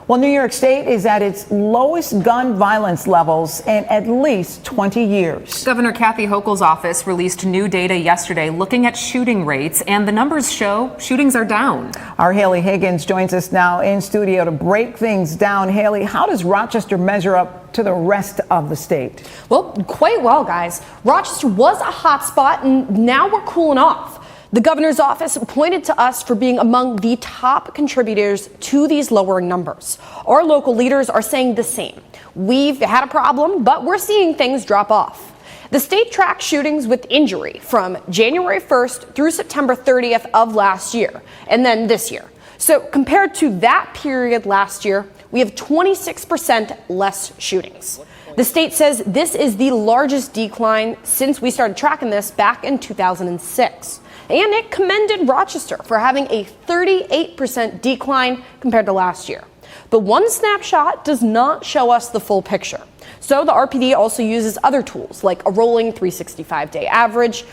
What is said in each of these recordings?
Well, New York State is at its lowest gun violence levels in at least 20 years. Governor Kathy Hochul's office released new data yesterday looking at shooting rates, and the numbers show shootings are down. Our Haley Higgins joins us now in studio to break things down. Haley, how does Rochester measure up to the rest of the state? Well, quite well, guys. Rochester was a hot spot, and now we're cooling off. The governor's office pointed to us for being among the top contributors to these lowering numbers. Our local leaders are saying the same. We've had a problem, but we're seeing things drop off. The state tracks shootings with injury from January 1st through September 30th of last year, and then this year. So compared to that period last year, we have 26% less shootings. The state says this is the largest decline since we started tracking this back in 2006. And it commended Rochester for having a 38% decline compared to last year. But one snapshot does not show us the full picture. So the RPD also uses other tools like a rolling 365-day average.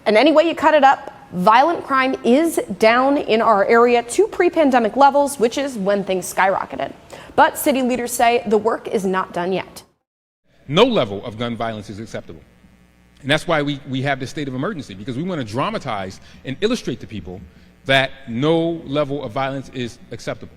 And any way you cut it up, violent crime is down in our area to pre-pandemic levels, which is when things skyrocketed. But city leaders say the work is not done yet. No level of gun violence is acceptable. And that's why we have this state of emergency, because we want to dramatize and illustrate to people that no level of violence is acceptable.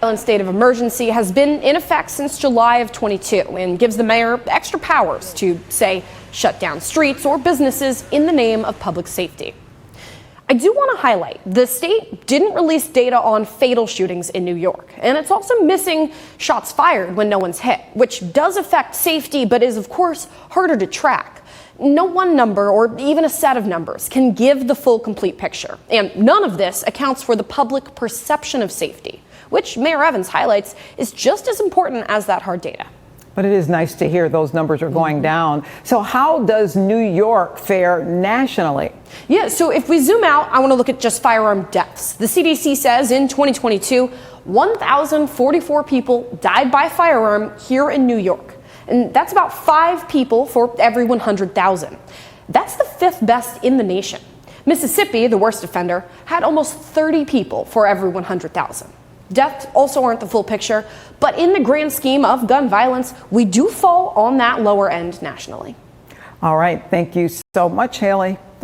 The state of emergency has been in effect since July of 22 and gives the mayor extra powers to, say, shut down streets or businesses in the name of public safety. I do want to highlight the state didn't release data on fatal shootings in New York, and it's also missing shots fired when no one's hit, which does affect safety but is, of course, harder to track. No one number or even a set of numbers can give the full complete picture, and none of this accounts for the public perception of safety, which Mayor Evans highlights is just as important as that hard data. But it is nice to hear those numbers are going down. So how does New York fare nationally? Yeah, so if we zoom out, I want to look at just firearm deaths. The CDC says in 2022, 1,044 people died by firearm here in New York. And that's about 5 people for every 100,000. That's the 5th best in the nation. Mississippi, the worst offender, had almost 30 people for every 100,000. Deaths also aren't the full picture, but in the grand scheme of gun violence, we do fall on that lower end nationally. All right. Thank you so much, Haley.